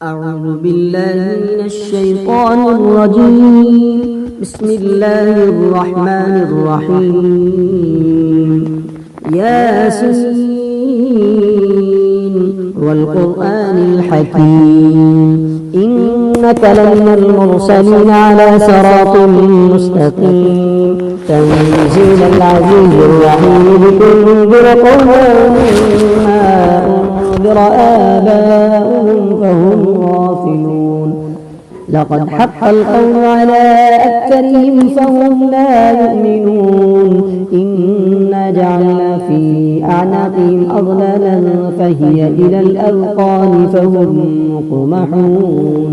أعوذ بالله من الشيطان الرجيم. بسم الله الرحمن الرحيم. ياسين والقرآن الحكيم إنك لمن المرسلين على صراط مستقيم تنزيل العزيز الرحيم لتنذر قوما ما أنذر آباؤهم فهم غافلون. لقد حق القول على أكثرهم فهم لا يؤمنون. إنا جعلنا في أعناقهم أغلالا فهي إلى الأذقان فهم مقمحون.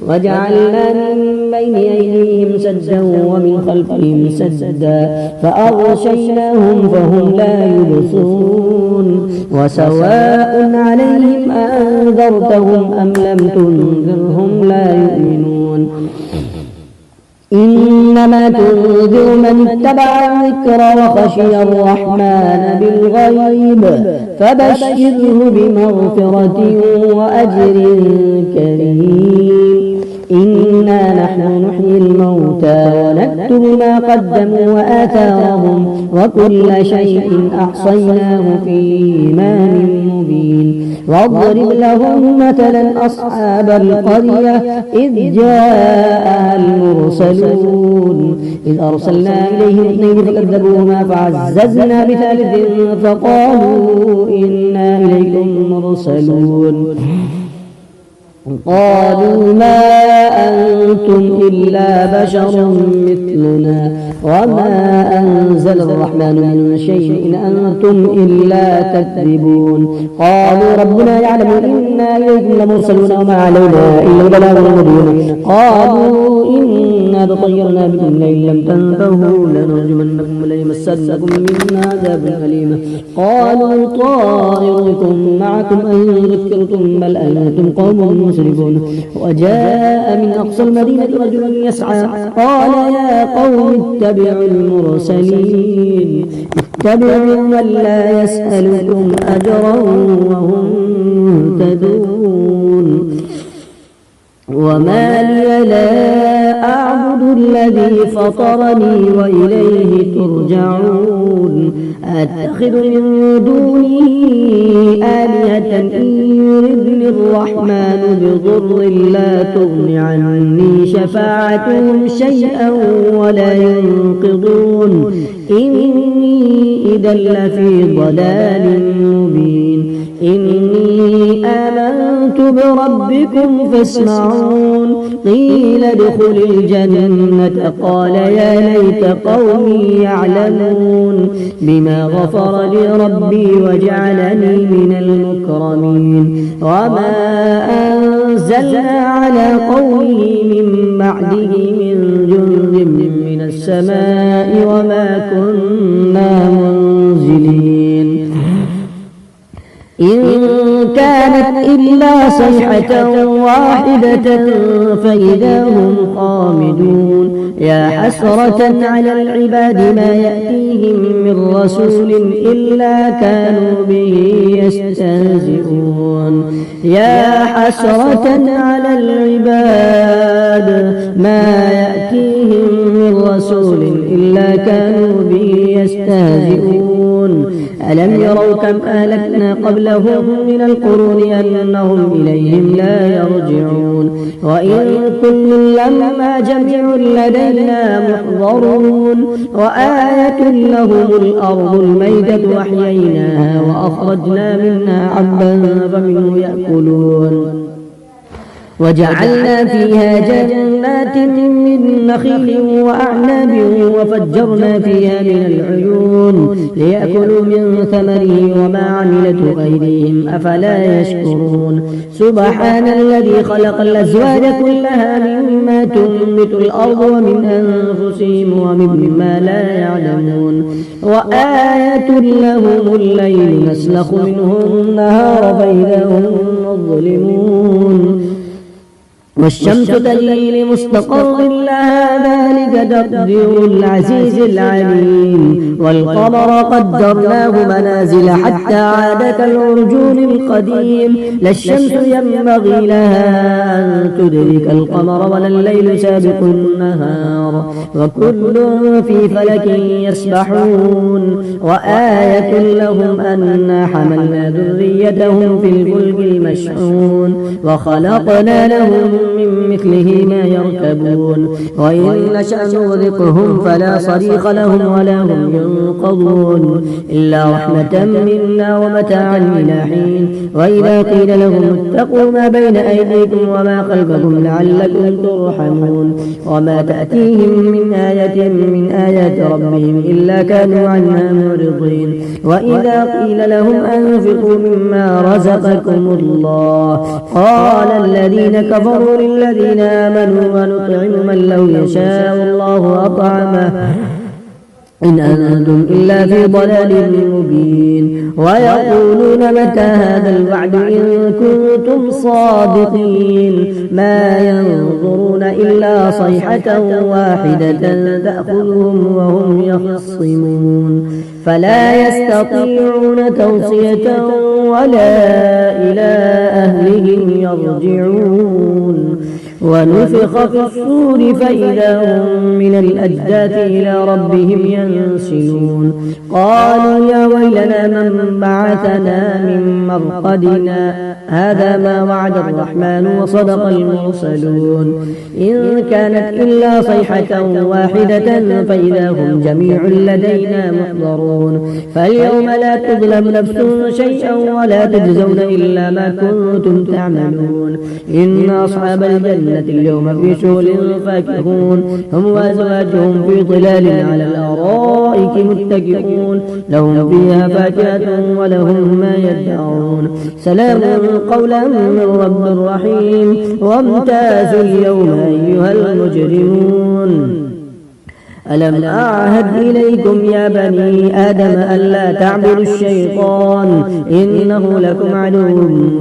وجعلنا من بين أيديهم سدا ومن خلفهم سدا فأغشيناهم فهم لا يبصرون. وسواء عليهم أنذرتهم أم لم تنذرهم لا يؤمنون. إنما تنذر من اتبع الذكر وخشي الرحمن بالغيب فبشره بمغفرة وأجر كريم. إنا نحن نحيي الموتى ونكتب ما قدموا وآثارهم وكل شيء أحصيناه في إمام مبين. واضرب لهم مثلا أصحاب القرية إذ جاءها المرسلون إذ أرسلنا إليهم اثنين فكذبوهما فعززنا بثالث فقالوا إنا إليكم مرسلون. قالوا ما أنتم إلا بشر مثلنا وما أنزل الرحمن من شيء إن أنتم إلا تكذبون. قالوا ربنا يعلم إنا إليكم لمرسلون وما علينا إلا البلاغ المبين. قالوا إنا تطيرنا بكم لئن لم تنتهوا لنرجمنكم وليمسنكم منا عذاب أليم. قالوا طائركم معكم أن ذكرتم بل أنتم قوم مسرفون. وجاء من أقصى المدينة رجل يسعى قال يا قوم اتبعوا المرسلين اتبعوا من لا يسألكم أجرا وهم مهتدون. وما لي لا أعبد الذي فطرني وإليه ترجعون. أتخذ من دونه آلهة إن يردني الرحمن بضر لا تغن عني شفاعتهم شيئا ولا ينقضون. إني إذا لفي ضلال مبين. إني آمنت بربكم فاسمعون. قيل ادخل الجنة قال يا ليت قومي يعلمون بما غفر لي ربي وجعلني من المكرمين. وما أنزلنا على قومه من بعده من جند من السماء وما كنا منزلين. إن كانت إلا صيحة واحدة فإذا هم خامدون. يا حسرة على العباد ما يأتيهم من رسول إلا كانوا به يستهزئون. يا حسرة على العباد ما يأتيهم من رسول إلا كانوا به يستهزئون. ألم يروا كم أهلكنا قبلهم من القرون أنهم إليهم لا يرجعون. وإن كل لما جميع لدينا محضرون. وآية لهم الأرض الميتة وأحييناها وأخرجنا منها حبا فمنه يأكلون. وجعلنا فيها جنات من نخيل وأعناب وفجرنا فيها من العيون ليأكلوا من ثمره وما عملته أيديهم أفلا يشكرون. سبحان الذي خلق الأزواج كلها مما تنبت الأرض ومن أنفسهم ومما لا يعلمون. وآية لهم الليل نسلخ منه النهار فإذا هم مظلمون. والشمس تجري لمستقر لها ذلك تقدير العزيز العليم والقمر قدرناه منازل حتى عاد كالعرجون القديم لا الشمس ينبغي لها أن تدرك القمر ولا الليل سابق النهار وكل في فلك يسبحون وآية لهم أنا حملنا ذريتهم في الفلك المشحون وخلقنا لهم من مثله ما يركبون وإن نشأ نغرقهم فلا صريخ لهم ولا هم ينقضون إلا رحمة منا ومتاعا إلى حين وإذا قيل لهم اتقوا ما بين أيديكم وما خلفكم لعلكم ترحمون وما تأتيهم من آية من آيات ربهم إلا كانوا عنها معرضين وإذا قيل لهم أنفقوا مما رزقكم الله قال الذين كفروا للذين آمنوا ونطعم من لو يشاء الله أطعمه إن أنتم إلا في ضلال مبين ويقولون متى هذا الوعد إن كنتم صادقين ما ينظرون إلا صيحة واحدة تأخذهم وهم يخصمون فلا يستطيعون توصية ولا إلى أهلهم يرجعون ونفخ في الصور فإذا هم من الأجداث إلى ربهم ينسلون قالوا يا ويلنا من بعثنا من مرقدنا هذا ما وعد الرحمن وصدق المرسلون إن كانت إلا صيحة واحدة فإذا هم جميع لدينا محضرون فاليوم لا تظلم نفس شيئا ولا تجزون إلا ما كنتم تعملون إن أصحاب الجنة اليوم في شغل فاكهون هم وأزواجهم في ظلال على الأرائك متكئون لهم فيها فاكهة ولهم ما يدعون سلام قولا من رب رحيم وامتازوا اليوم أيها المجرمون ألم أعهد إليكم يا بني آدم ألا تعبدوا الشيطان إنه لكم عدو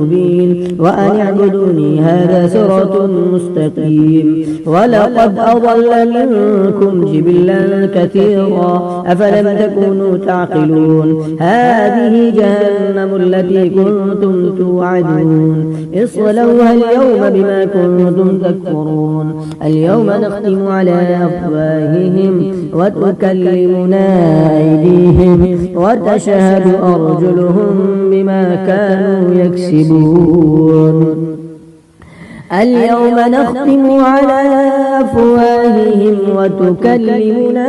مبين وأن اعبدوني هذا صراط مستقيم ولقد أضل منكم جبلا كثيرا أفلم تكونوا تعقلون هذه جهنم التي كنتم توعدون اصلوها اليوم بما كنتم تكفرون اليوم نختم على أفواههم وتكلمنا أيديهم وتشهد أرجلهم بما كانوا يكسبون اليوم نختم على أفواههم وتكلمنا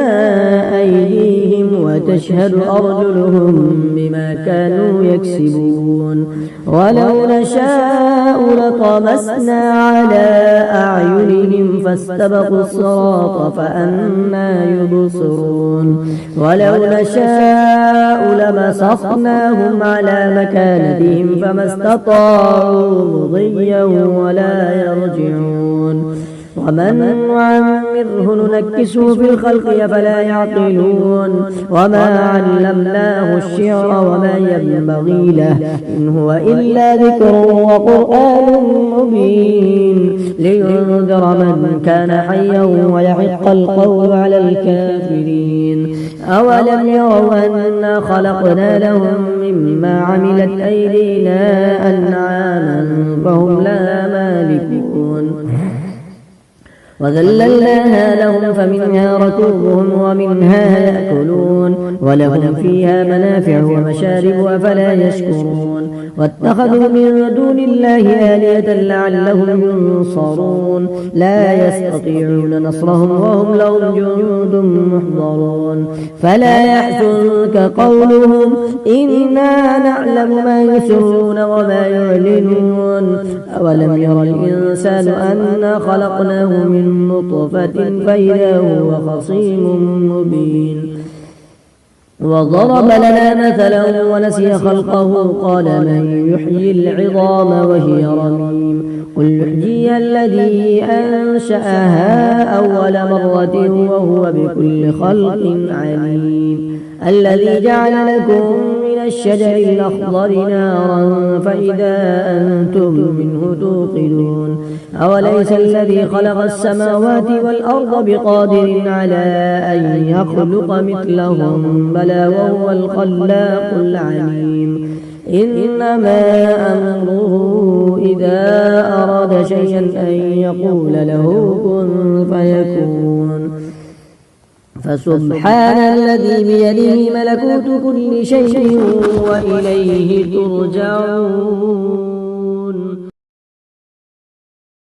أيديهم وتشهد أرجلهم بما كانوا يكسبون ولو نشاء لطمسنا على أعينهم فاستبقوا الصراط فأنى يبصرون ولو نشاء لمسخناهم على مكانتهم فما استطاعوا مضيا ولا يرجعون ومن نعمره ننكسه في الخلق فلا يعقلون وما علمناه الشعر وما ينبغي له إن هو إلا ذكر وقرآن مبين لينذر من كان حيا ويحق القول على الكافرين أولم يروا أنا خلقنا لهم مما عملت أيدينا أنعاما فهم لها مالكون وذللناها لهم فمنها ركوبهم ومنها يأكلون ولهم فيها منافع ومشارب أفلا يشكرون واتخذوا من دون الله آلهة لعلهم ينصرون لا يستطيعون نصرهم وهم لهم جند محضرون فلا يحزنك قولهم إنا نعلم ما يسرون وما يعلنون أولم ير الإنسان أنا خلقناه من نطفة فإذا هو خصيم مبين وضرب لنا مثلا ونسي خلقه قال من يحيي العظام وهي رميم قل يحييها الذي أنشأها أول مرة وهو بكل خلق عليم الذي جعل لكم من الشجر الأخضر نارا فإذا أنتم منه توقدون أوليس الذي خلق السماوات والأرض بقادر على أن يخلق مثلهم بلى وهو الخلاق العليم إنما أمره إذا أراد شيئا أن يقول له كن فيكون فسبحان الذي بيده ملكوت كل شيء وإليه ترجعون.